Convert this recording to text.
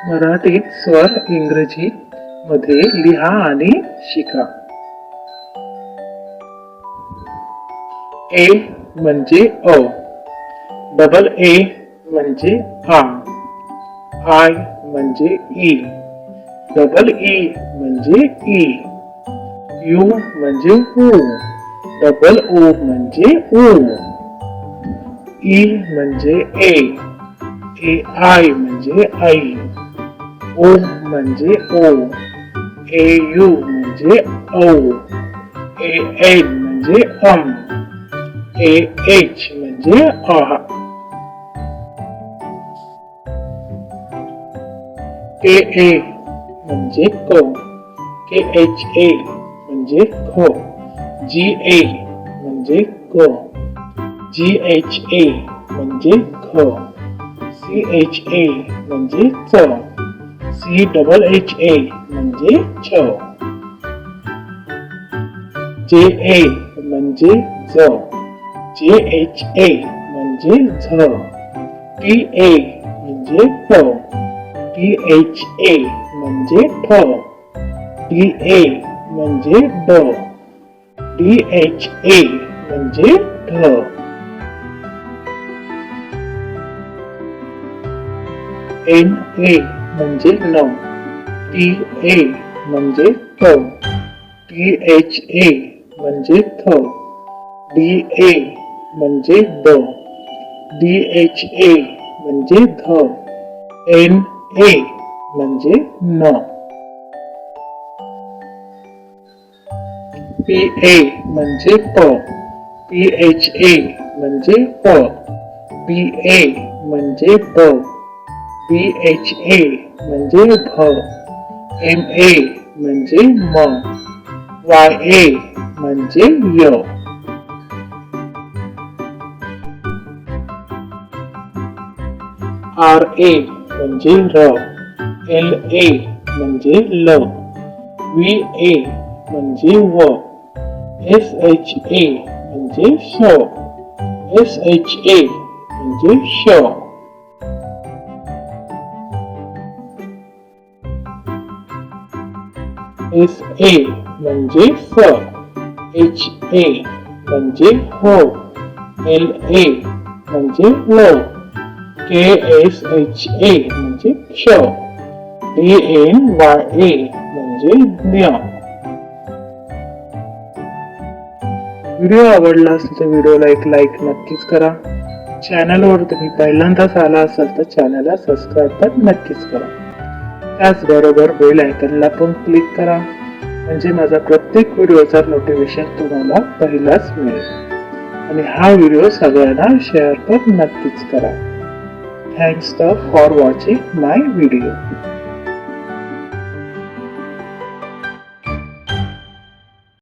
मराठीत स्वर इंग्रजी मध्ये लिहा आणि शिका. ए म्हणजे अ, डबल ए म्हणजे आ, आय म्हणजे ई, डबल ई म्हणजे ई, यू म्हणजे ऊ, डबल ओ म्हणजे ऊ, ई म्हणजे ए, ए आय म्हणजे आई, ओ म्हणजे ओ, ए यू म्हणजे औ, ए एन म्हणजे ए एच म्हणजे आ, के ए म्हणजे क, के एच ए म्हणजे ख, जी ए म्हणजे क, जी एच ए म्हणजे ख, सी एच ए म्हणजे च, सी डबल एच ए म्हणजे छ, जे ए म्हणजे ज, जे एच ए म्हणजे झ, टी ए म्हणजे ट, टी एच ए म्हणजे ठ, डी ए म्हणजे ड, डी एच ए म्हणजे ढ, एन ए म्हणजे न, टी ए म्हणजे थ, टी एच ए म्हणजे थ, डी ए म्हणजे द, डी एच ए म्हणजे ध, एन ए म्हणजे न, पी ए म्हणजे प, पी एच ए म्हणजे प, बी ए म्हणजे ब, बी एच ए म्हणजे भ, एम ए म्हणजे म, वाय ए म्हणजे य, आर ए म्हणजे र, एल ए म्हणजे ल, व्ही ए म्हणजे व, एस एच ए म्हणजे श, एस एच ए म्हणजे श, एस ए म्हणजे स, एच ए म्हणजे हो, एल ए म्हणजे ल, के एस एच ए म्हणजे क्ष, डी एन वाय ए म्हणजे ज्ञ. व्हिडिओ आवडला असेल तर व्हिडिओला एक लाईक नक्कीच करा. चॅनलवर तुम्ही पहिल्यांदाच आला असाल तर चॅनलला सबस्क्राईब तर नक्कीच करा. त्याचबरोबर बेल आयकॉनला पण क्लिक करा, म्हणजे माझा प्रत्येक व्हिडिओचा नोटिफिकेशन तुम्हाला पहिलाच मिळेल. आणि हा व्हिडिओ सगळ्यांना शेअर तर नक्कीच करा. Thanks for watching my video.